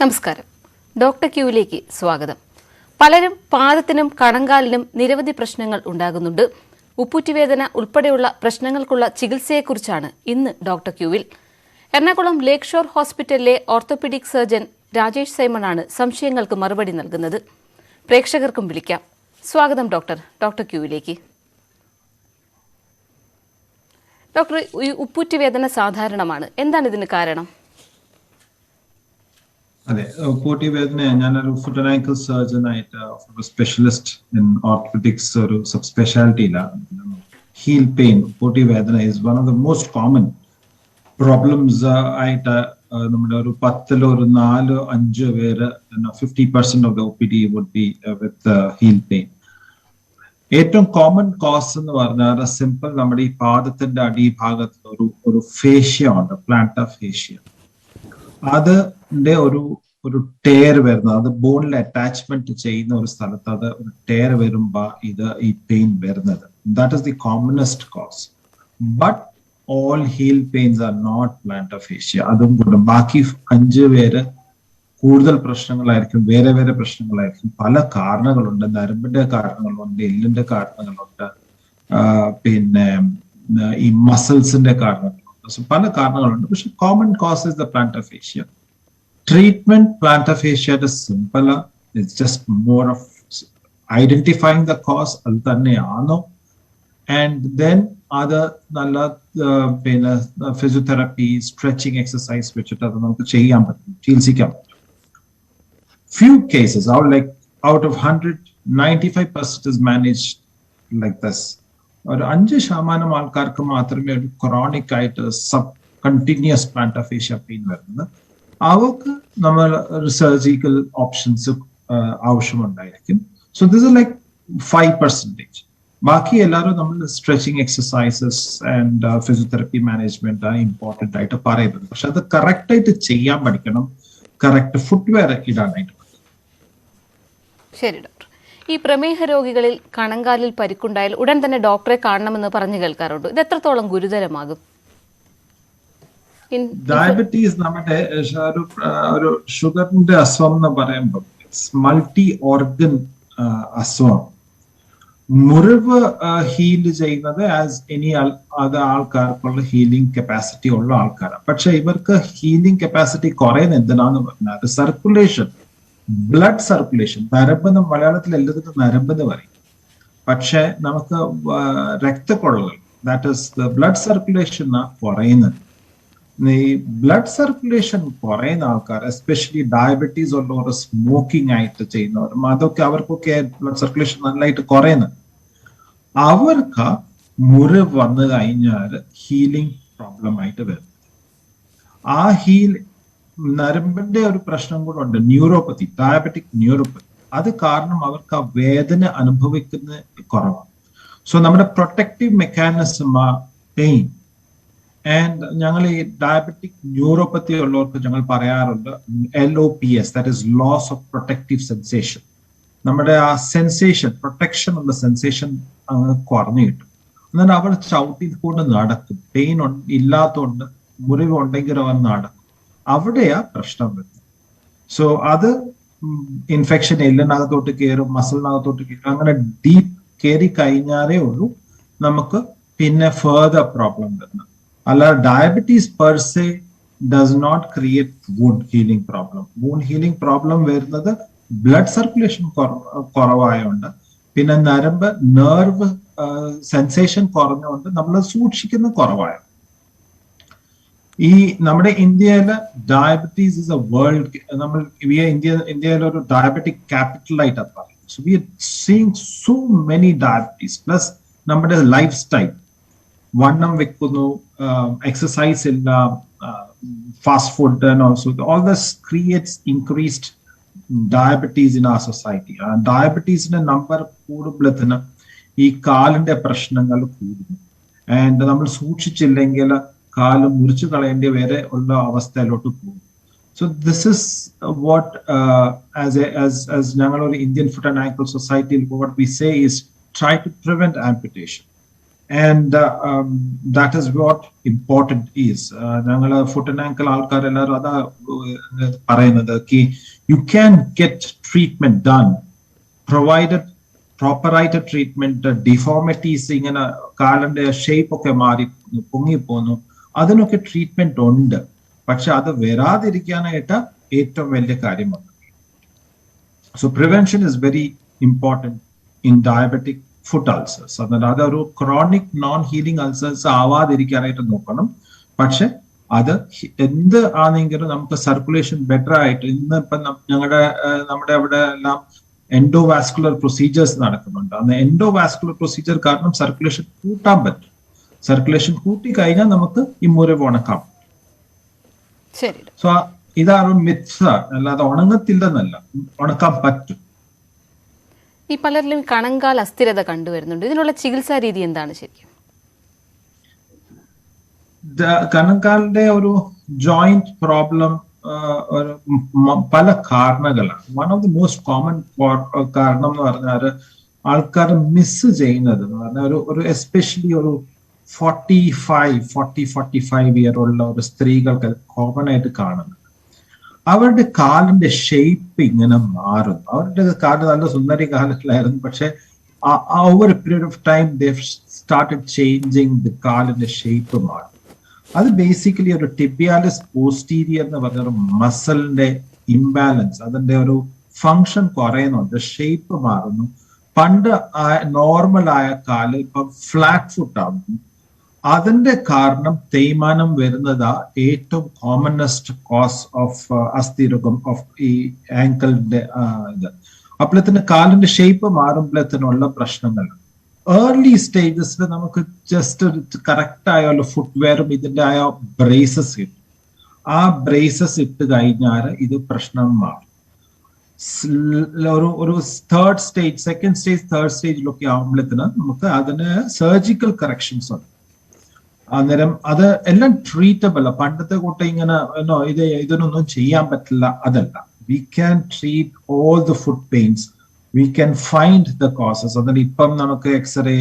നമസ്കാരം. ഡോക്ടർ ക്യൂവിലേക്ക് സ്വാഗതം. പലരും പാദത്തിനും കണങ്കാലിനും നിരവധി പ്രശ്നങ്ങൾ ഉണ്ടാകുന്നുണ്ട്. ഉപ്പൂറ്റുവേദന ഉൾപ്പെടെയുള്ള പ്രശ്നങ്ങൾക്കുള്ള ചികിത്സയെക്കുറിച്ചാണ് ഇന്ന് ഡോക്ടർ ക്യൂവിൽ. എറണാകുളം ലേക്ക് ഷോർ ഹോസ്പിറ്റലിലെ ഓർത്തോപീഡിക് സർജൻ രാജേഷ് സൈമണാണ് സംശയങ്ങൾക്ക് മറുപടി നൽകുന്നത്. പ്രേക്ഷകർക്കും വിളിക്കാം. സ്വാഗതം ഡോക്ടർ ക്യൂവിലേക്ക്. ഡോക്ടർ, ഈ ഉപ്പൂറ്റുവേദന സാധാരണമാണ്. എന്താണ് ഇതിന് കാരണം? അതെ, ഉപ്പൂറ്റുവേദന ഞാനൊരു ഫുട്ട് ആൻഡ് ആങ്കിൾ സർജൻ ആയിട്ട് സ്പെഷ്യലിസ്റ്റ് ഇൻ ഓർത്തോപെഡിക്സ് ഒരു സബ് സ്പെഷ്യാലിറ്റിയിലാണ്. ഹീൽ പെയിൻ, ഉപ്പൂറ്റുവേദന is one of the most common problems ആയിട്ട് നമ്മുടെ ഒരു 10 ഒരു 4-5 പേര് 50% of the OPD would be with heel pain. ഏറ്റവും കോമൺ കോസ് എന്ന് പറഞ്ഞാൽ സിമ്പിൾ, നമ്മുടെ ഈ പാദത്തിന്റെ അടിഭാഗത്ത് ഒരു ഫേഷ്യ ഉണ്ട്, പ്ലാന്റർ ഫേഷ്യ. അതിന്റെ ഒരു ടയർ വരുന്നത്, അത് ബോണിൽ അറ്റാച്ച്മെന്റ് ചെയ്യുന്ന ഒരു സ്ഥലത്ത് അത് ഒരു ടയർ വരുമ്പോ ഈ പെയിൻ വരുന്നത്. That is the commonest cause. But all heel pains are not plantar fascia. അതും കൂടെ ബാക്കി 5 പേര് കൂടുതൽ പ്രശ്നങ്ങളായിരിക്കും, വേറെ പ്രശ്നങ്ങളായിരിക്കും. പല കാരണങ്ങളുണ്ട്. നരമ്പിന്റെ കാരണങ്ങളുണ്ട്, എല്ലിന്റെ കാരണങ്ങളുണ്ട്, പിന്നെ ഈ മസിൽസിന്റെ കാരണങ്ങളുണ്ട്. പല കാരണങ്ങളുണ്ട്. പക്ഷെ common cause is the planter fascia. Treatment planter fascia is simple. It's just more of identifying the cause, അത് തന്നെയാണോ, and then അത് നല്ല പിന്നെ ഫിസിയോതെറാപ്പി, സ്ട്രെച്ചിങ് എക്സസൈസ് വെച്ചിട്ട് അത് നമുക്ക് ചെയ്യാൻ പറ്റും, ചികിത്സിക്കാൻ പറ്റും. Few cases, out of 100, 95% is managed like this. ഒരു 5% ആൾക്കാർക്ക് മാത്രമേ ഒരു ക്രോണിക് ആയിട്ട് കണ്ടിന്യൂസ് പ്ലാന്റർ ഫേഷ്യ പെയിൻ വരുന്നത്. അവർക്ക് നമ്മൾ സർജിക്കൽ ഓപ്ഷൻസ് ആവശ്യമുണ്ടായിരിക്കും. So this is like 5%. ബാക്കി എല്ലാവരും നമ്മൾ stretching exercises and physiotherapy management ആണ് ഇമ്പോർട്ടന്റ് ആയിട്ട് പറയുന്നത്. പക്ഷെ അത് കറക്റ്റ് ആയിട്ട് ചെയ്യാൻ പഠിക്കണം, കറക്റ്റ് ഫുട്വെയർ ഇടാനായിട്ട്. ശരി ഡോക്ടർ, ഈ പ്രമേഹ രോഗികളിൽ കണങ്കാലിൽ പരിക്കുണ്ടായാൽ ഉടൻ തന്നെ ഡോക്ടറെ കാണണമെന്ന് പറഞ്ഞു കേൾക്കാറുണ്ട്. ഇത് എത്രത്തോളം ഗുരുതരമാകും? ഡയബറ്റീസ് നമ്മുടെ ഒരു ഷുഗറിന്റെ അസുഖം എന്ന് പറയുമ്പോൾ മൾട്ടി ഓർഗൻ അസുഖം. മുറിവ് ഹീൽ ചെയ്യുന്നത് ആസ് എനി അത് ആൾക്കാർക്കുള്ള ഹീലിംഗ് കപ്പാസിറ്റി ഉള്ള ആൾക്കാരാണ്. പക്ഷെ ഇവർക്ക് ഹീലിംഗ് കപ്പാസിറ്റി കുറയുന്നത് എന്തിനാന്ന് പറഞ്ഞാൽ സർക്കുലേഷൻ, ബ്ലഡ് സർക്കുലേഷൻ. നരമ്പ്, മലയാളത്തിൽ എല്ലാത്തിനും നരമ്പെന്ന് പറയും. പക്ഷെ നമുക്ക് രക്തക്കൊഴലുകൾ, that is the blood circulation കുറയുന്നത്. ഈ ബ്ലഡ് സർക്കുലേഷൻ കുറയുന്ന ആൾക്കാർ, എസ്പെഷ്യലി ഡയബറ്റീസ് ഉള്ളവർ, സ്മോക്കിംഗ് ആയിട്ട് ചെയ്യുന്നവരും, അവർക്കൊക്കെ ബ്ലഡ് സർക്കുലേഷൻ നന്നായിട്ട് കുറയുന്നത്. അവർക്ക് മുറിവ് വന്നു കഴിഞ്ഞാൽ ഹീലിംഗ് പ്രോബ്ലം ആയിട്ട് വരും. ആ നരമ്പിന്റെ ഒരു പ്രശ്നം കൂടെ ഉണ്ട്, ന്യൂറോപ്പത്തി, ഡയബറ്റിക് ന്യൂറോപ്പത്തി. അത് കാരണം അവർക്ക് ആ വേദന അനുഭവിക്കുന്ന കുറവാണ്. സോ നമ്മുടെ പ്രൊട്ടക്റ്റീവ് മെക്കാനിസം പെയിൻ. ആൻഡ് ഞങ്ങൾ ഈ ഡയബറ്റിക് ന്യൂറോപ്പത്തി ഉള്ളവർക്ക് ഞങ്ങൾ പറയാറുണ്ട് LOPS, that is loss of protective sensation. നമ്മുടെ ആ സെൻസേഷൻ, പ്രൊട്ടക്ഷൻ ഉള്ള സെൻസേഷൻ കുറഞ്ഞു കിട്ടും. എന്നാൽ അവർ ചവിട്ടി കൊണ്ട് നടക്കും. പെയിൻ ഇല്ലാത്തതുകൊണ്ട്, മുറിവ് ഉണ്ടെങ്കിൽ അവർ നടക്കും. അവിടെയാ പ്രശ്നം വരുന്നത്. സോ അത് ഇൻഫെക്ഷൻ എല്ലിനകത്തോട്ട് കയറും, മസിലിനകത്തോട്ട് കയറും. അങ്ങനെ ഡീപ്പ് കയറി കഴിഞ്ഞാലേ ഉള്ളൂ നമുക്ക് പിന്നെ ഫർദർ പ്രോബ്ലം വരുന്നത്. അല്ലാതെ diabetes per se does not create wound healing problem. Wound healing problem വരുന്നത് ബ്ലഡ് സർക്കുലേഷൻ കുറവായോണ്ട്, പിന്നെ നെർവ് സെൻസേഷൻ കുറഞ്ഞുകൊണ്ട് നമ്മൾ സൂക്ഷിക്കുന്ന കുറവായ. ഈ നമ്മുടെ ഇന്ത്യയില് ഡയബറ്റീസ് ഇസ് എ വേൾഡ്, നമ്മൾ ഇന്ത്യയിലെ ഒരു ഡയബറ്റിക് ക്യാപിറ്റൽ ആയിട്ടാണ് പറയുന്നത്. So we are seeing so many diabetes. Plus നമ്മുടെ ലൈഫ് സ്റ്റൈൽ, വണ്ണം വെക്കുന്നു, എക്സസൈസ് ഇല്ല, fast food, and also all this creates increased diabetes in ആ സൊസൈറ്റി. ഡയബറ്റീസിന്റെ നമ്പർ കൂടുമ്പോഴത്തേന് ഈ കാലിന്റെ പ്രശ്നങ്ങൾ കൂടുന്നു. ആൻഡ് നമ്മൾ സൂക്ഷിച്ചില്ലെങ്കിൽ കാല് മുറിച്ചു കളയേണ്ടി വരെ ഉള്ള അവസ്ഥയിലോട്ട് പോകും. So this is what as ഞങ്ങളൊരു ഇന്ത്യൻ ഫുട്ട് ആൻഡ് ആങ്കിൾ സൊസൈറ്റിയിൽ what we say is try to prevent amputation. And that is what important is. ഞങ്ങൾ ഫുട്ട് ആൻഡ് ആങ്കിൾ ആൾക്കാരെല്ലാവരും അതാ പറയുന്നത് you can get treatment done provided പ്രോപ്പറായിട്ട് treatment. ഡിഫോർമിറ്റീസ് ഇങ്ങനെ കാലിന്റെ shape ഒക്കെ മാറി പൊങ്ങിപ്പോന്നു, അതിനൊക്കെ ട്രീറ്റ്മെന്റ് ഉണ്ട്. പക്ഷെ അത് വരാതിരിക്കാനായിട്ട് ഏറ്റവും വലിയ കാര്യമാണ്. So prevention is very important in diabetic foot ulcers. അതൊരു ക്രോണിക് നോൺ ഹീലിംഗ് അൾസേഴ്സ് ആവാതിരിക്കാനായിട്ട് നോക്കണം. പക്ഷെ അത് എന്ത് ആണെങ്കിലും നമുക്ക് സർക്കുലേഷൻ ബെറ്റർ ആയിട്ട്, ഇന്ന് ഇപ്പം നമ്മുടെ അവിടെ എല്ലാം എൻഡോവാസ്കുലർ പ്രൊസീജിയേഴ്സ് നടക്കുന്നുണ്ട്. അന്ന് എൻഡോവാസ്കുലർ പ്രൊസീജിയർ കാരണം സർക്കുലേഷൻ കൂട്ടാൻ പറ്റും. സർക്കുലേഷൻ കൂട്ടി കഴിഞ്ഞാൽ നമുക്ക് ഈ മുറിവ് ഉണക്കാം. സോ ഇതാണ് മിത്സ്, അല്ലാതെ ഉണങ്ങത്തില്ലെന്നല്ല, ഉണക്കാൻ പറ്റും. ഈ പലരിലും കണങ്കാൽ അസ്ഥിരത കണ്ടുവരുന്നുണ്ട്. ഇതിനുള്ള ചികിത്സാ രീതി എന്താണ് ശരിക്കും? കണങ്കാലിന്റെ ഒരു ജോയിന്റ് പ്രോബ്ലം പല കാരണങ്ങളാണ്. One of the most common കാരണം എന്ന് പറഞ്ഞാൽ ആൾക്കാർ മിസ് ചെയ്യുന്നത് എന്ന് പറഞ്ഞാൽ ഒരു എസ്പെഷ്യലി ഒരു 45 ഇയർ ഉള്ള ഒരു സ്ത്രീകൾക്ക് കോമൺ ആയിട്ട് കാണുന്നത്, അവരുടെ കാലിന്റെ ഷേപ്പ് ഇങ്ങനെ മാറുന്നു. അവരുടെ കാല് നല്ല സുന്ദരി കാലത്തിലായിരുന്നു, പക്ഷെ over A period of time they started changing the കാലിന്റെ ഷേപ്പ് മാറും. അത് ബേസിക്കലി ഒരു ടിബിയാലിസ് പോസ്റ്റീരിയർ എന്ന് പറഞ്ഞ ഒരു മസിലിന്റെ ഇംബാലൻസ്, അതിന്റെ ഒരു ഫങ്ഷൻ കുറയുന്നുണ്ട്, ഷേപ്പ് മാറുന്നു. പണ്ട് നോർമൽ ആയ കാല് ഇപ്പൊ ഫ്ലാറ്റ് ഫുട്ട് ആവുന്നു. അതിന്റെ കാരണം തേയ്മാനം വരുന്നതാ ഏറ്റവും കോമണസ്റ്റ് കോസ് ഓഫ് അസ്ഥിരോഗം ഓഫ് ഈ ആങ്കിളിന്റെ ഇത്. അപ്പോഴത്തിന് കാലിന്റെ ഷേപ്പ് മാറുമ്പോഴത്തിനുള്ള പ്രശ്നങ്ങൾ ഏർലി സ്റ്റേജസിൽ നമുക്ക് ജസ്റ്റ് ഒരു കറക്റ്റ് ആയ ഫുട്വെയറും ഇതിന്റെ ആയ ബ്രേസസ് കിട്ടും. ആ ബ്രേസസ് ഇട്ട് കഴിഞ്ഞാൽ ഇത് പ്രശ്നം മാറും. ഒരു third stage, second stage, third സ്റ്റേജിലൊക്കെ ആകുമ്പോഴത്തിന് നമുക്ക് അതിന് സർജിക്കൽ കറക്ഷൻസ് ഉണ്ട്. അന്നേരം അത് എല്ലാം ട്രീറ്റബിൾ. പണ്ടത്തെ കൂട്ടം ഇങ്ങനെ ഇതിനൊന്നും ചെയ്യാൻ പറ്റില്ല, അതല്ല. We can treat all the foot pains, we can find the causes. അതിന് ഇപ്പം നമുക്ക് എക്സ്റേ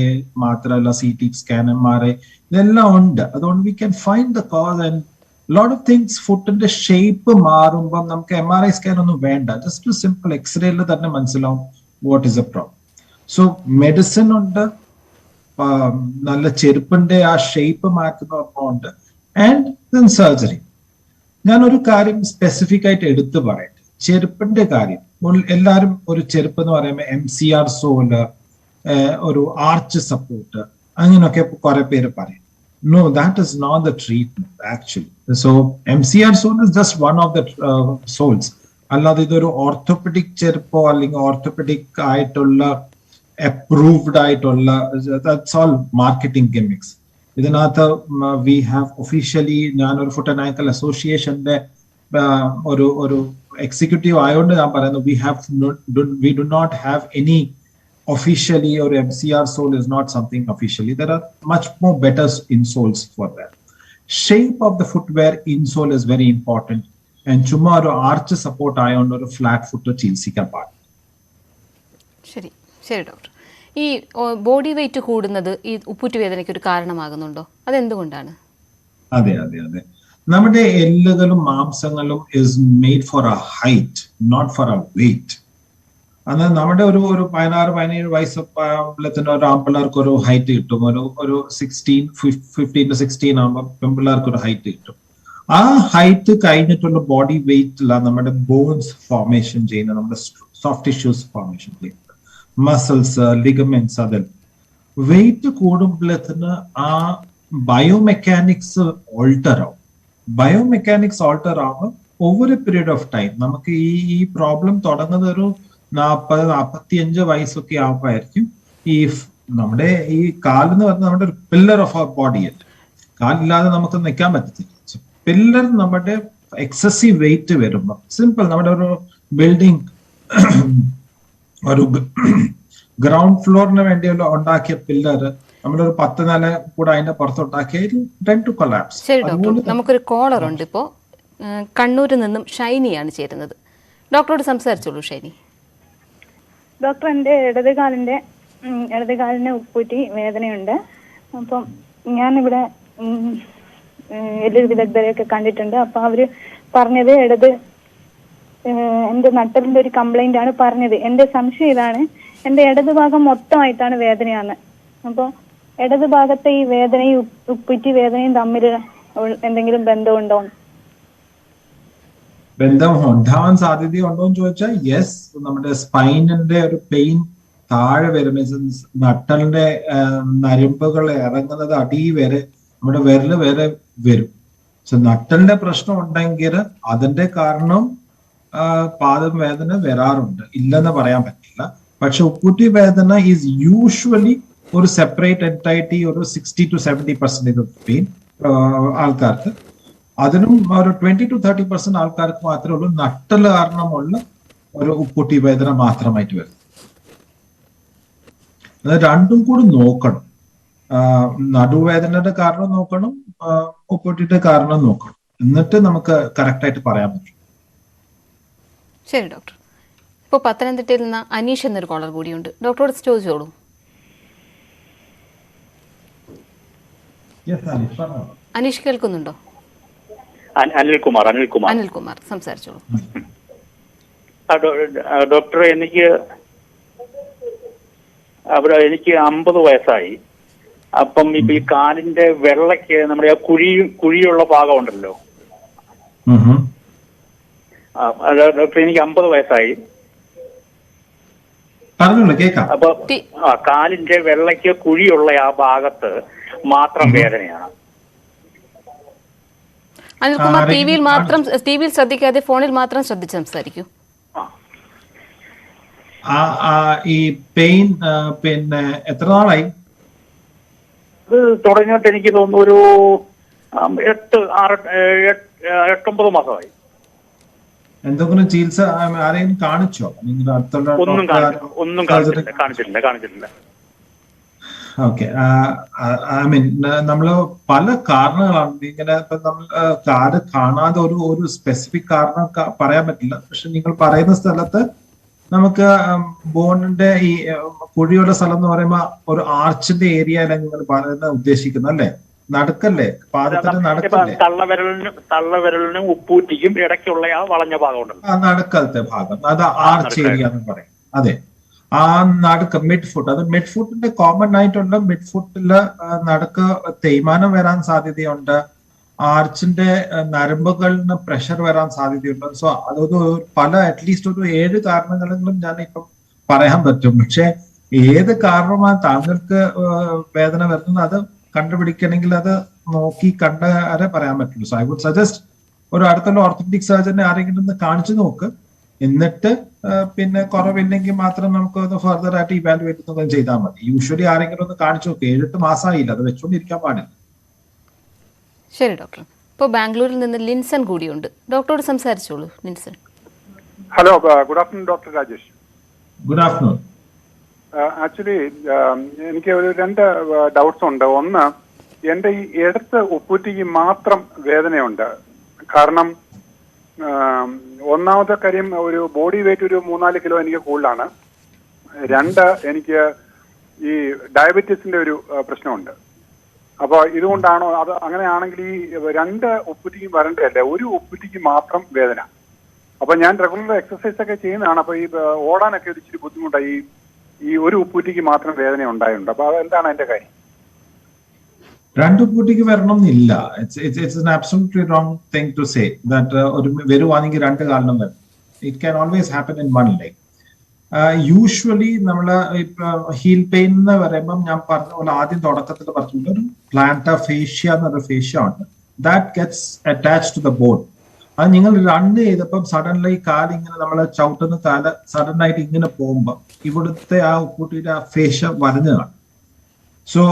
മാത്രമല്ല, CT സ്കാൻ, MRI ഇതെല്ലാം ഉണ്ട്. അതുകൊണ്ട് we can find the cause and lot of things. ഫുട്ടിന്റെ ഷേപ്പ് മാറുമ്പം നമുക്ക് MRI സ്കാൻ ഒന്നും വേണ്ട, ജസ്റ്റ് സിമ്പിൾ എക്സ്റേയിൽ തന്നെ മനസ്സിലാവും what is A problem. So medicine ഉണ്ട്, നല്ല ചെരുപ്പിന്റെ ആ ഷേപ്പ് മാറ്റുന്നുണ്ട്, ആൻഡ് ദെൻ സർജറി. ഞാനൊരു കാര്യം സ്പെസിഫിക് ആയിട്ട് എടുത്തു പറയട്ടെ, ചെരുപ്പിന്റെ കാര്യം. എല്ലാവരും ഒരു ചെരുപ്പ് എന്ന് പറയുമ്പോൾ MCR സോള്, ഒരു ആർച്ച് സപ്പോർട്ട്, അങ്ങനെയൊക്കെ കുറെ പേര് പറയും. No, that is not the treatment actually. So MCR sole is just one of the soles. അല്ലാതെ ഇതൊരു ഓർത്തോപെഡിക് ചെരുപ്പോ അല്ലെങ്കിൽ ഓർത്തോപെഡിക് ആയിട്ടുള്ള അപ്രൂവ്ഡ് ആയിട്ടുള്ള, ദാറ്റ്സ് ഓൾ മാർക്കറ്റിംഗ് ഗിമിക്സ്. ഇതിനകത്ത് വി ഹാവ് ഒഫീഷ്യലി, ഞാനൊരു ഫുട്ട് ആൻഡ് ആങ്കിൾ അസോസിയേഷന്റെ ഒരു എക്സിക്യൂട്ടീവ് ആയതുകൊണ്ട് ഞാൻ പറയുന്നത്, we do not have any officially, or MCR sole is not something officially. There are much more better insoles for that. Shape of the footwear insole is very important, and chumma or arch support ion or flat foot ചികിത്സിക്കാൻ പാടില്ല. ശരി ശരി doctor. ഈ body weight കൂടുന്നത് ഈ ഉപ്പൂറ്റുവേദനയ്ക്ക് ഒരു കാരണമാകുന്നുണ്ടോ? അതെന്തുകൊണ്ടാണ്? അതെ, നമ്മുടെ എല്ലുകളും മാംസങ്ങളും is made for a height, not for a weight. അന്ന് നമ്മുടെ ഒരു 16-17 വയസ്സാകുമ്പോഴത്തേന് ഒരു ആൺപിള്ളേർക്ക് ഒരു ഹൈറ്റ് കിട്ടും. ഒരു 15 to 16 ആകുമ്പോൾ പെൺപിള്ളേർക്ക് ഒരു ഹൈറ്റ് കിട്ടും. ആ ഹൈറ്റ് കഴിഞ്ഞിട്ടുള്ള ബോഡി വെയിറ്റില നമ്മുടെ ബോൺസ് ഫോർമേഷൻ ചെയ്യുന്നത്, നമ്മുടെ സോഫ്റ്റ് ടിഷ്യൂസ് ഫോർമേഷൻ ചെയ്യുന്നത്, മസിൽസ്, ലിഗമെന്റ്സ്. അതിൽ വെയിറ്റ് കൂടുമ്പോഴത്തേന് ആ ബയോമെക്കാനിക്സ് ഓൾട്ടർ ആവും. ബയോമെക്കാനിക്സ് ഓൾട്ടർ ആവുമ്പോൾ over A period of time നമുക്ക് ഈ പ്രോബ്ലം തുടങ്ങുന്നത് ഒരു 40-45 വയസ്സൊക്കെ ആവുമ്പോഴായിരിക്കും. ഈ നമ്മുടെ ഈ കാലെന്ന് പറഞ്ഞാൽ നമ്മുടെ ഒരു പില്ലർ ഓഫ് അവർ ബോഡി അല്ലേ, കാലില്ലാതെ നമുക്ക് നിൽക്കാൻ പറ്റത്തില്ല. പില്ലർ നമ്മുടെ എക്സസീവ് വെയിറ്റ് വരുമ്പോൾ, സിമ്പിൾ, നമ്മുടെ ഒരു ബിൽഡിംഗ് ഒരു ഗ്രൗണ്ട് ഫ്ലോറിന് വേണ്ടിയുള്ള ഉണ്ടാക്കിയ പില്ലർ നമ്മളൊരു 10 നില കൂടെ അതിന്റെ പുറത്തുണ്ടാക്കിയ ടു കൊളാപ്സ്. ശരി ഡോക്ടർ, നമുക്കൊരു കോളർ ഉണ്ട് ഇപ്പോൾ. കണ്ണൂരിൽ നിന്നും ഷൈനിയാണ് ചേരുന്നത്. ഡോക്ടറോട് സംസാരിച്ചോളൂ ഷൈനി. ഡോക്ടർ, എൻ്റെ ഇടതുകാലിന് ഉപ്പൂറ്റി വേദനയുണ്ട്. അപ്പം ഞാനിവിടെ എല്ല് വിദഗ്ധരെയൊക്കെ കണ്ടിട്ടുണ്ട്. അപ്പൊ അവര് പറഞ്ഞത് എന്റെ നട്ടലിന്റെ ഒരു കംപ്ലൈന്റ് ആണ് പറഞ്ഞത്. എന്റെ സംശയം ഇതാണ്, എന്റെ ഇടത് ഭാഗം മൊത്തമായിട്ടാണ് വേദനയാണ്. അപ്പൊ ഇടത് ഭാഗത്തെ ഈ വേദനയും ഉപ്പുറ്റി വേദനയും തമ്മിൽ എന്തെങ്കിലും ബന്ധമുണ്ടോ? ബന്ധം ഉണ്ടാവാൻ സാധ്യതയുണ്ടോ എന്ന് ചോദിച്ചാൽ യെസ്. നമ്മുടെ സ്പൈനിന്റെ ഒരു പെയിൻ താഴെ വരും, നട്ടലിന്റെ നരമ്പുകൾ ഇറങ്ങുന്നത് അടി വരെ നമ്മുടെ വിരല് വരെ വരും. സോ നട്ടലിന്റെ പ്രശ്നം ഉണ്ടെങ്കിൽ അതിന്റെ കാരണം പാദം വേദന വരാറുണ്ട്, ഇല്ലെന്ന് പറയാൻ പറ്റില്ല. പക്ഷെ ഉപ്പൂറ്റി വേദന ഈസ് യൂഷ്വലി ഒരു സെപ്പറേറ്റ് എൻറ്റൈറ്റി, ഒരു 60 to 70% പെയിൻ ആൾക്കാർക്ക്. അതിനും ഒരു 20 to 30% ആൾക്കാർക്ക് മാത്രമേ ഉള്ളൂ നട്ടല് കാരണമുള്ള ഒരു ഉപ്പൂറ്റി വേദന മാത്രമായിട്ട് വരുന്നത്. അത് രണ്ടും കൂടി നോക്കണം. നടുവേദനയുടെ കാരണം നോക്കണം, ഉപ്പൂറ്റിയുടെ കാരണം നോക്കണം, എന്നിട്ട് നമുക്ക് കറക്റ്റ് ആയിട്ട് പറയാൻ പറ്റും. ശരി ഡോക്ടർ. ഇപ്പോൾ പത്തനംതിട്ടയിൽ നിന്ന് അനീഷ് എന്നൊരു കോളർ കൂടിയുണ്ട്. ഡോക്ടറോട് ചോദിച്ചോളൂ. അനീഷ് കേൾക്കുന്നുണ്ടോ? അനിൽകുമാർ സംസാരിച്ചോളൂ. ഡോക്ടർ, എനിക്ക് 50 വയസ്സായി. അപ്പം ഇപ്പൊ ഈ കാലിന്റെ വെള്ളയ്ക്ക് നമ്മുടെ ആ കുഴിയുള്ള ഭാഗം ഉണ്ടല്ലോ. ഡോക്ടർ, എനിക്ക് 50 വയസ്സായി. അപ്പൊ കാലിന്റെ വെള്ളയ്ക്ക് കുഴിയുള്ള ആ ഭാഗത്ത് മാത്രം വേദനയാണ്. അനിൽകുമാർ, ടിവിയിൽ ശ്രദ്ധിക്കാതെ ഫോണിൽ മാത്രം ശ്രദ്ധിച്ച് സംസാരിക്കൂ. ഈ പെയിൻ പിന്നെ എത്ര നാളായി? ഇത് തുടങ്ങിയിട്ട് എനിക്ക് തോന്നുന്നു ഒരു 8-9 മാസമായി. എന്തെങ്കിലും ചികിത്സ ആരെയും കാണിച്ചോ? നിങ്ങളുടെ അടുത്തുള്ള ഒന്നും കാണിച്ചിട്ടില്ല. ഓക്കെ. ഐ മീൻ നമ്മള് പല കാരണങ്ങളാണ് ഇങ്ങനെ. ഇപ്പൊ നമ്മൾ കാല് കാണാതെ ഒരു സ്പെസിഫിക് കാരണം പറയാൻ പറ്റില്ല. പക്ഷെ നിങ്ങൾ പറയുന്ന സ്ഥലത്ത് നമുക്ക് ബോണിന്റെ ഈ കുഴിയുള്ള സ്ഥലം എന്ന് പറയുമ്പോൾ ഒരു ആർച്ചിന്റെ ഏരിയയിലാണ് നിങ്ങൾ പറയുന്നത് ഉദ്ദേശിക്കുന്നത് അല്ലേ? നടുക്കല്ലേ? പാദത്തിന്റെ നടുക്കല്ലേ? തള്ളവിരലിനും ഉപ്പൂറ്റിക്കും ഇടയ്ക്കുള്ള ആ വളഞ്ഞ ഭാഗം, ആ നടുക്കലത്തെ ഭാഗം, അത് ആർച്ച് ഏരിയ എന്ന് പറയും. അതെ, ആ നടുക്ക് മിഡ് ഫുട്ട്, അത് മിഡ് ഫുട്ടിന്റെ കോമൺ ആയിട്ടുള്ള മിഡ് ഫുട്ടില് നടുക്ക് തേയ്മാനം വരാൻ സാധ്യതയുണ്ട്. ആർച്ചിന്റെ നരമ്പുകളിന് പ്രഷർ വരാൻ സാധ്യതയുണ്ട്. സോ അതൊരു അറ്റ്ലീസ്റ്റ് ഒരു 7 കാരണങ്ങളെങ്കിലും ഞാൻ ഇപ്പം പറയാൻ പറ്റും. പക്ഷെ ഏത് കാരണമാണ് താങ്കൾക്ക് വേദന വരുന്നത് അത് കണ്ടുപിടിക്കണമെങ്കിൽ അത് നോക്കി കണ്ടേ പറയാൻ പറ്റുള്ളൂ. സോ ഐ വുഡ് സജസ്റ്റ് ഒരു അടുത്തുള്ള ഓർത്തോപെഡിക് സർജനെ ആരെങ്കിലും ഒന്ന് കാണിച്ചു നോക്ക്. എന്നിട്ട് പിന്നെ കുറവില്ലെങ്കിൽ മാത്രം നമുക്ക് ഒന്ന് ഫർദർ ആയിട്ട് ഇവാലുവേറ്റ് ചെയ്താൽ മതി. യൂഷ്വലി ആരെങ്കിലും ഒന്ന് കാണിച്ചു നോക്ക്. 7-8 മാസമായില്ല, അത് വെച്ചുകൊണ്ടിരിക്കാൻ പാടില്ല. ശരി ഡോക്ടർ. ഇപ്പോൾ ബാംഗ്ലൂരിൽ നിന്ന് ലിൻസൺ കൂടിയുണ്ട്. ഡോക്ടറോട് സംസാരിച്ചോളൂ. Linson. Hello, good afternoon doctor Rajesh. Good afternoon. Actually എനിക്ക് ഒരു 2 ഡൗട്ട്സ് ഉണ്ട്. ഒന്ന്, എന്റെ ഈ ഇടത്ത് ഉപ്പൂറ്റിക്ക് മാത്രം വേദനയുണ്ട്. കാരണം ഒന്നാമത്തെ കാര്യം, ഒരു ബോഡി വെയിറ്റ് ഒരു 3-4 കിലോ എനിക്ക് കൂടുതലാണ്. 2, എനിക്ക് ഈ ഡയബറ്റീസിന്റെ ഒരു പ്രശ്നമുണ്ട്. അപ്പൊ ഇതുകൊണ്ടാണോ അത്? അങ്ങനെയാണെങ്കിൽ ഈ 2 ഉപ്പൂറ്റിക്കും വരണ്ടല്ലേ, ഒരു ഉപ്പൂറ്റിക്ക് മാത്രം വേദന. അപ്പൊ ഞാൻ റെഗുലർ എക്സസൈസ് ഒക്കെ ചെയ്യുന്നതാണ്. അപ്പൊ ഈ ഓടാനൊക്കെ ഒരു ഇച്ചിരി ബുദ്ധിമുട്ടായി. ഈ ഒരു ഉപ്പൂറ്റിക്ക് മാത്രം വേദന ഉണ്ടായിട്ടുണ്ട്. അപ്പൊ അതെന്താണ് അതിന്റെ കാര്യം? 2 ഉപ്പൂറ്റിക്ക് വരണമെന്നില്ല. It's an absolutely wrong thing to say that ഒരു വരുവാണെങ്കിൽ 2 കാരണം വരും. It can always happen in one leg. Usually നമ്മള് ഹീൽ പെയിൻ എന്ന് പറയുമ്പം ഞാൻ പറഞ്ഞ പോലെ ആദ്യം തുടക്കത്തിൽ പറഞ്ഞിട്ടുണ്ട്, ഒരു പ്ലാന്റാർ ഫേഷ്യ എന്നൊരു ഫേഷ്യ ഉണ്ട്. That gets attached to the bone. അത് നിങ്ങൾ റൺ ചെയ്തപ്പം സഡൻലി കാലിങ്ങനെ നമ്മളെ ചവിട്ടുന്ന കാല് സഡൻ ആയിട്ട് ഇങ്ങനെ പോകുമ്പോൾ ഇവിടുത്തെ ആ ഉപ്പൂട്ടിയുടെ ആ ഫേഷ്യ വലഞ്ഞു കാണും. സോ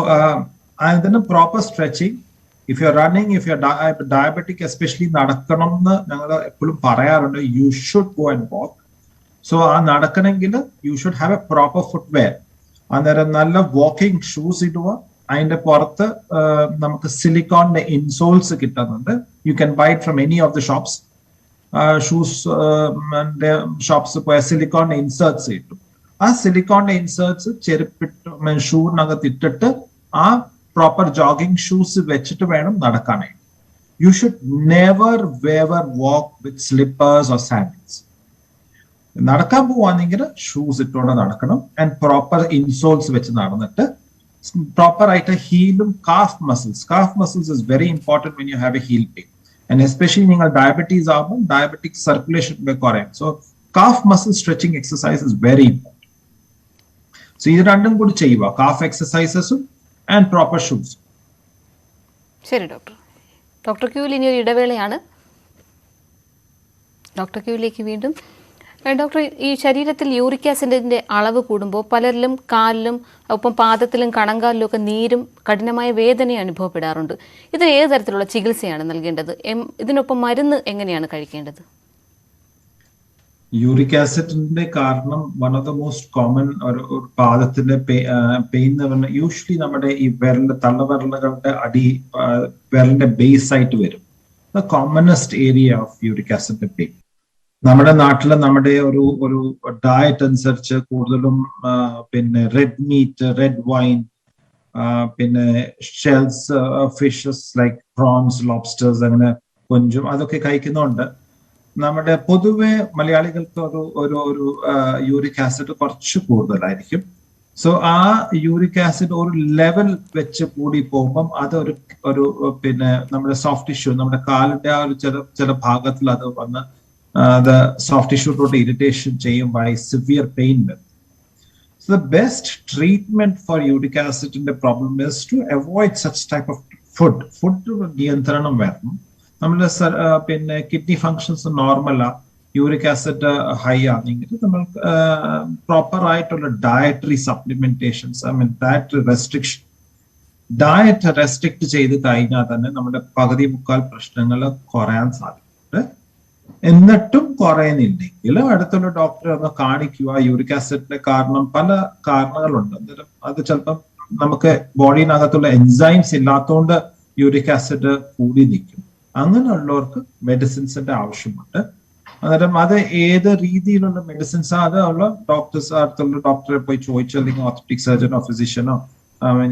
അതിന് proper stretching, if you are running, if you are diabetic especially നടക്കണം എന്ന് ഞങ്ങൾ എപ്പോഴും പറയാറുണ്ട്. You should go and walk. So ആ നടക്കണമെങ്കിൽ you should have a proper footwear. അന്നേരം നല്ല വാക്കിംഗ് ഷൂസ് ഇടുക. അതിന്റെ പുറത്ത് നമുക്ക് സിലിക്കോണിന്റെ ഇൻസോൾസ് കിട്ടുന്നുണ്ട്. You can buy it from any of the shops. Shoes shops പോയ സിലിക്കോണിന്റെ ഇൻസേർട്സ് കിട്ടും. ആ സിലിക്കോണിന്റെ ഇൻസേർട്സ് ചെരുപ്പിട്ട് ഷൂവിനകത്ത് ഇട്ടിട്ട് ആ പ്രോപ്പർ ജോഗിങ് ഷൂസ് വെച്ചിട്ട് വേണം നടക്കാനായിട്ട്. You should never walk with slippers or sandals. നടക്കാൻ പോവാണെങ്കിൽ ഷൂസ് ഇട്ടുകൊണ്ട് നടക്കണം ആൻഡ് പ്രോപ്പർ ഇൻസോൾസ് വെച്ച് നടന്നിട്ട് പ്രോപ്പർ ആയിട്ട് ഹീലും calf muscles is very important when you have a heel pain and especially നിങ്ങൾ ഡയബറ്റീസ് ആകുമ്പോൾ ഡയബറ്റിക് സർക്കുലേഷൻ കുറയും. So calf muscle stretching exercise is very important. So ഇത് രണ്ടും കൂടി ചെയ്യുക, കാഫ് എക്സസൈസസും ആൻഡ് പ്രോപ്പർ ഷൂസ്. ശരി ഡോക്ടർ. ഡോക്ടർ ക്യൂവിൽ ഇനി ഒരു ഇടവേളയാണ്. ഡോക്ടർ ക്യൂവിലേക്ക് വീണ്ടും. ഡോക്ടർ, ഈ ശരീരത്തിൽ യൂറിക് ആസിഡിന്റെ അളവ് കൂടുമ്പോൾ പലരിലും കാലിലും ഒപ്പം പാദത്തിലും കണങ്കാലിലും ഒക്കെ നീരും കഠിനമായ വേദനയും അനുഭവപ്പെടാറുണ്ട്. ഇത് ഏത് തരത്തിലുള്ള ചികിത്സയാണ് നൽകേണ്ടത്? ഇതിനൊപ്പം മരുന്ന് എങ്ങനെയാണ് കഴിക്കേണ്ടത്? യൂറിക് ആസിഡിന്റെ കാരണം one of the most common ഒരു പാദത്തിന്റെ പെയിൻ എന്ന് പറഞ്ഞാൽ യൂഷ്വലി നമ്മുടെ ഈ തള്ളവിരലുകളുടെ വിരലിന്റെ ബേസ് ആയിട്ട് വരും. The commonest area of uric ആസിഡിന്റെ പെയിൻ. നമ്മുടെ നാട്ടില് നമ്മുടെ ഒരു ഡയറ്റ് അനുസരിച്ച് കൂടുതലും പിന്നെ റെഡ് മീറ്റ്, റെഡ് വൈൻ, പിന്നെ shells, fishes like prawns, lobsters, അങ്ങനെ കൊഞ്ചും അതൊക്കെ കഴിക്കുന്നുണ്ട്. നമ്മുടെ പൊതുവെ മലയാളികൾക്ക് ഒരു യൂറിക് ആസിഡ് കുറച്ച് കൂടുതലായിരിക്കും. സോ ആ യൂറിക് ആസിഡ് ഒരു ലെവൽ വെച്ച് കൂടി പോകുമ്പം അത് ഒരു പിന്നെ നമ്മുടെ സോഫ്റ്റ് ടിഷ്യൂ, നമ്മുടെ കാലിന്റെ ആ ഒരു ചില ഭാഗത്തിൽ അത് വന്ന് സോഫ്റ്റ് ടിഷ്യൂട്ടോട്ട് ഇറിറ്റേഷൻ ചെയ്യും, ബൈ സിവിയർ പെയിൻ വരും. So the best treatment for uric acid in the problem is to avoid such type of food. Food നിയന്ത്രണം വരണം. നമ്മുടെ പിന്നെ കിഡ്നി ഫങ്ഷൻസ് നോർമലാ, യൂറിക് ആസിഡ് ഹൈ ആണെങ്കിൽ നമ്മൾ പ്രോപ്പർ ആയിട്ടുള്ള dietary supplementations, dietary restriction, diet restrict ചെയ്ത് കഴിഞ്ഞാൽ തന്നെ നമ്മുടെ പകുതി മുക്കാൽ പ്രശ്നങ്ങൾ കുറയാൻ സാധിക്കുന്നുണ്ട്. എന്നിട്ടും കുറയുന്നില്ലെങ്കിൽ അടുത്തുള്ള ഡോക്ടറെ ഒന്ന് കാണിക്കുക. യൂറിക് ആസിഡിന്റെ കാരണം പല കാരണങ്ങളുണ്ട്. അന്നേരം അത് ചിലപ്പം നമുക്ക് ബോഡിനകത്തുള്ള എൻസൈംസ് ഇല്ലാത്തതുകൊണ്ട് യൂറിക് ആസിഡ് കൂടി നിൽക്കും. അങ്ങനെയുള്ളവർക്ക് മെഡിസിൻസിന്റെ ആവശ്യമുണ്ട്. അന്നേരം അത് ഏത് രീതിയിലുള്ള മെഡിസിൻസ് അത് ഉള്ള അടുത്തുള്ള ഡോക്ടറെ പോയി ചോദിച്ചു, അല്ലെങ്കിൽ ഓർത്തോപെഡിക് സർജനോ ഫിസിഷ്യനോ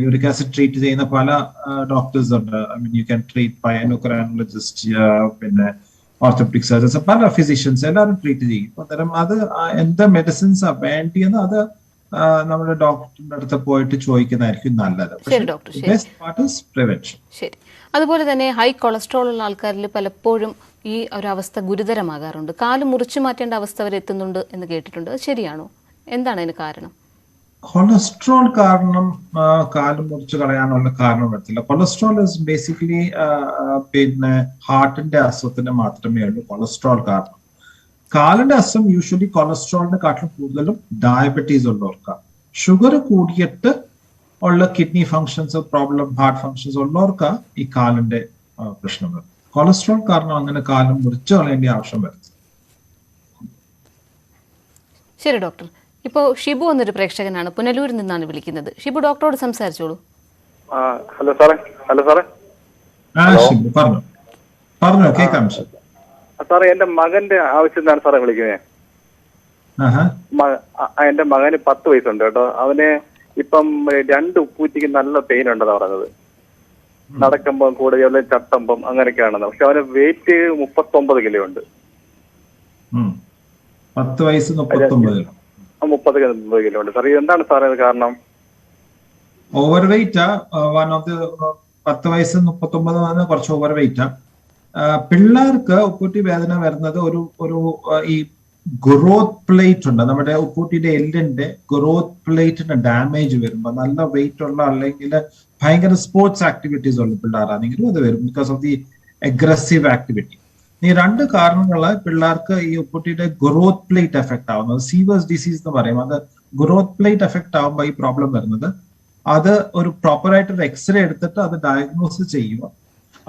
യൂറിക് ആസിഡ് ട്രീറ്റ് ചെയ്യുന്ന പല ഡോക്ടേഴ്സ് ഉണ്ട്. You can treat by endocrinologist, പിന്നെ ഓർത്തോപെഡിക് സർജൻസ്, പല ഫിസിഷ്യൻസ് എല്ലാവരും ട്രീറ്റ് ചെയ്യും. അന്നേരം അത് എന്താ മെഡിസിൻസ് വേണ്ടിയെന്ന് അത് നമ്മുടെ ഡോക്ടറിന്റെ അടുത്ത് പോയിട്ട് ചോദിക്കുന്നതായിരിക്കും നല്ലത്. Best part is prevention. ശരി. അതുപോലെ തന്നെ ഹൈ കൊളസ്ട്രോൾ ഉള്ള ആൾക്കാരിൽ പലപ്പോഴും ഈ ഒരു അവസ്ഥ ഗുരുതരമാകാറുണ്ട്. കാല് മുറിച്ചു മാറ്റേണ്ട അവസ്ഥ വരെ എത്തുന്നുണ്ട് എന്ന് കേട്ടിട്ടുണ്ട്. അത് ശരിയാണോ? എന്താണ് അതിന് കാരണം? കൊളസ്ട്രോൾ കാരണം കാല് മുറിച്ച് കളയാനുള്ള കാരണം വരത്തില്ല. കൊളസ്ട്രോൾ ഇസ് ബേസിക്കലി പിന്നെ ഹാർട്ടിന്റെ അസുഖത്തിന് മാത്രമേ ഉള്ളൂ കൊളസ്ട്രോൾ കാരണം. കാലിന്റെ അസുഖം യൂഷ്വലി കൊളസ്ട്രോളിനെ കാട്ടിലും കൂടുതലും ഡയബറ്റീസ് ഉള്ളവർക്കാണ്. ഷുഗർ കൂടിയിട്ട് ഉള്ള kidney functions problem, heart functions ഉള്ളവർക്ക് ഈ കാലിന്റെ പ്രശ്നം വരും. കൊളസ്ട്രോൾ കാരണം അങ്ങനെ കാലം മുറിച്ച് കളയേണ്ട ആവശ്യം വരുന്നത്. ശരി ഡോക്ടർ. ഇപ്പോൾ ഷിബു എന്നൊരു പ്രേക്ഷകനാണ്, പുനലൂരിൽ നിന്നാണ് വിളിക്കുന്നത്. ഷിബു, ഡോക്ടറോട് സംസാരിച്ചോളൂ. ഹലോ സാറേ. ഷിബു പറഞ്ഞോ, കേൾക്കാം. സാറേ, എന്റെ മകന്റെ ആവശ്യത്തിനാണ് സാറേ വിളിക്കുന്നത്. എന്റെ മകന് 10 വയസ്സുണ്ട് കേട്ടോ. അവന് ഇപ്പം 2 ഉപ്പൂറ്റിക്ക് നല്ല പെയിൻ ഉണ്ടെന്നാ പറഞ്ഞത്. നടക്കുമ്പം കൂടുതൽ ചട്ടുമ്പം അങ്ങനെയൊക്കെയാണെന്ന്. പക്ഷെ അവന് വെയിറ്റ് 39 കിലോ ഉണ്ട്. 10 വയസ്സ് 39 കിലോ ഉണ്ട് സാർ. എന്താണ് സാറേ ഇത് കാരണം? ഓവർ വെയിറ്റാ. വൺ ഓഫ് ദി 10 വയസ്സ് 39 കുറച്ച് ഓവർ വെയിറ്റാ. പിള്ളേർക്ക് ഉപ്പൂറ്റി വേദന വരുന്നത് ഒരു ഈ ഗ്രോത്ത് പ്ലേറ്റ് ഉണ്ട്, നമ്മുടെ ഉപ്പൂറ്റിയുടെ എല്ലിന്റെ ഗ്രോത്ത് പ്ലേറ്റിന് ഡാമേജ് വരുമ്പോൾ, നല്ല വെയിറ്റ് ഉള്ള അല്ലെങ്കിൽ ഭയങ്കര സ്പോർട്സ് ആക്ടിവിറ്റീസ് ഉള്ള പിള്ളേരാണെങ്കിലും അത് വരും, because of the aggressive activity. ഈ 2 കാരണങ്ങള് പിള്ളേർക്ക് ഈ ഉപ്പൂറ്റിയുടെ ഗ്രോത്ത് പ്ലേറ്റ് എഫക്ട് ആവുന്നത്. സീവേഴ്സ് ഡിസീസ് എന്ന് പറയും. അത് ഗ്രോത്ത് പ്ലേറ്റ് എഫക്ട് ആവുമ്പോൾ ഈ പ്രോബ്ലം വരുന്നത്. അത് ഒരു പ്രോപ്പറായിട്ട് ഒരു എക്സ്റേ എടുത്തിട്ട് അത് ഡയഗ്നോസ് ചെയ്യുക.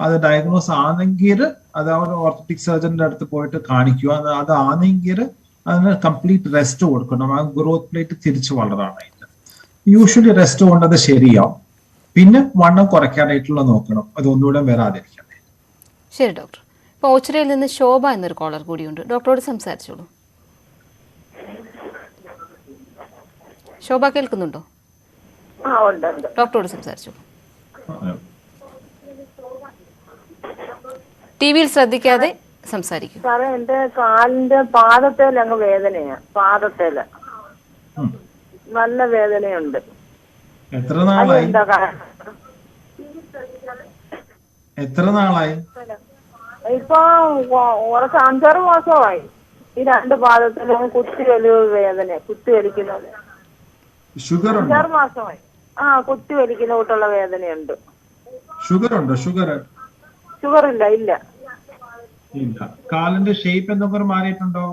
അത് ഡയഗ്നോസ് ആണെങ്കിൽ അത് ഒരു ഓർത്തോപെഡിക് സർജന്റെ അടുത്ത് പോയിട്ട് കാണിക്കുക. അത് ആണെങ്കിൽ അതിന് കംപ്ലീറ്റ് റെസ്റ്റ് കൊടുക്കണം. ആ ഗ്രോത്ത് പ്ലേറ്റ് തിരിച്ചു വളരാനായിട്ട് യൂഷ്വലി റെസ്റ്റ് കൊണ്ടത് ശരിയാവും. പിന്നെ വണ്ണം കുറയ്ക്കാനായിട്ടുള്ള നോക്കണം, അതൊന്നുകൂടെ വരാതിരിക്കാൻ. ശരി ഡോക്ടർ. ഇപ്പോൾ ഓച്ചിറയിൽ നിന്ന് ശോഭ എന്നൊരു കോളർ കൂടിയുണ്ട്. ഡോക്ടറോട് സംസാരിച്ചോളൂ. ശോഭ കേൾക്കുന്നുണ്ടോ? ഡോക്ടറോട് സംസാരിച്ചോളൂ. ടി വിയിൽ ശ്രദ്ധിക്കാതെ സംസാരിക്കും. സാറേ എന്റെ കാലിന്റെ പാദത്തേൽ അങ്ങ് വേദനയാ. പാദത്തേല് നല്ല വേദനയുണ്ട്. എത്ര നാളായി? അതെന്താ കാരണം? എത്ര നാളായി? ഇപ്പൊ കുറച്ച് 5-6 മാസമായി. ഈ 2 പാദത്തിലും കുത്തി വലിയ വേദന, കുത്തി വലിക്കുന്നത്. ഷുഗർ ഉണ്ടോ? 5-6 മാസമായി. കുത്തി വലിക്കുന്ന കൂട്ടുള്ള വേദനയുണ്ട്. ഷുഗർ ഉണ്ടോ? ഷുഗർ ഇല്ല. ഇല്ല. കാലിന്റെ ഷേപ്പ് എന്തൊക്കെ മാറിയിട്ടുണ്ടോ?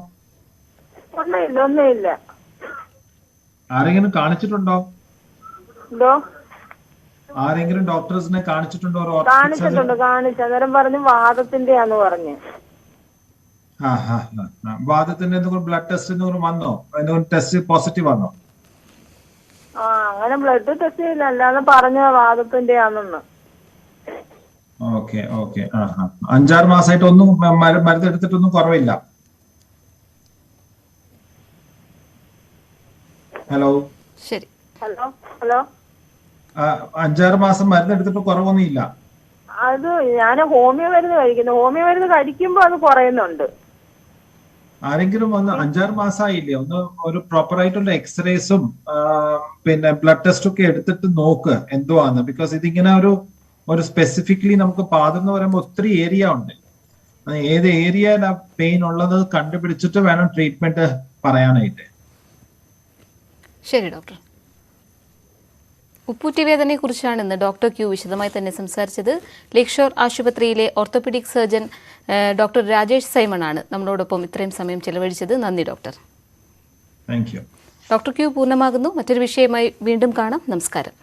ഒന്നുമില്ല. ആരെങ്കിലും കാണിച്ചിട്ടുണ്ടോ? എന്തോ? ആരെങ്കിലും ഡോക്ടേഴ്സിനെ കാണിച്ചിട്ടുണ്ടോ? കാണിച്ചു. അന്നേരം പറഞ്ഞു വാദത്തിന്റെയാന്ന് പറഞ്ഞു. വാദത്തിന്റെ എന്തെങ്കിലും ബ്ലഡ് ടെസ്റ്റ് എന്തെങ്കിലും വന്നോ? എന്തെങ്കിലും ടെസ്റ്റ് പോസിറ്റീവ് വന്നോ? അങ്ങനെ ബ്ലഡ് ടെസ്റ്റ് ചെയ്യില്ല, അല്ലാതെ പറഞ്ഞ വാദത്തിന്റെയാണെന്ന്. ഓക്കെ. 5-6 മാസമായിട്ട് ഒന്നും മരുന്ന് എടുത്തിട്ടൊന്നും കുറവില്ല. ഹലോ. ശരി. ഹലോ. 5-6 മാസം മരുന്ന് എടുത്തിട്ട് കുറവൊന്നും ഇല്ല. അത് ഞാൻ ഹോമിയോ മരുന്ന് കഴിക്കുന്നു. ഹോമിയോ മരുന്ന് കഴിക്കുമ്പോ അത് കുറയുന്നുണ്ട്. ആരെങ്കിലും ഒന്ന് 5-6 മാസമായില്ലേ, ഒന്ന് ഒരു പ്രോപ്പർ ആയിട്ടുള്ള എക്സ്റേസും പിന്നെ ബ്ലഡ് ടെസ്റ്റും ഒക്കെ എടുത്തിട്ട് നോക്ക് എന്തുവാന്ന്. ബിക്കോസ് ഇതിങ്ങനെ ഒരു സ്പെസിഫിക്കലി നമുക്ക് പാദം എന്ന് പറയുമ്പോൾ ഒത്തിരി ഏരിയ ഉണ്ട്. ഏത് ഏരിയയിലാ പെയിൻ ഉള്ളത് കണ്ടുപിടിച്ചിട്ട് വേണം ട്രീറ്റ്മെന്റ് പറയാനായിട്ട്. ശരി ഡോക്ടർ. ഉപ്പൂറ്റി വേദനയെക്കുറിച്ചാണ് ഇന്ന് ഡോക്ടർ ക്യൂ വിശദമായി തന്നെ സംസാരിച്ചത്. ലേക്ക് ഷോർ ആശുപത്രിയിലെ orthopaedic surgeon doctor Rajesh Simon ആണ് നമ്മളോടൊപ്പം ഇത്രയും സമയം ചെലവഴിച്ചത്. നന്ദി doctor. Thank you. Doctor Q പൂർണ്ണമാകുന്നു. മറ്റൊരു വിഷയമായി വീണ്ടും കാണാം. നമസ്കാരം.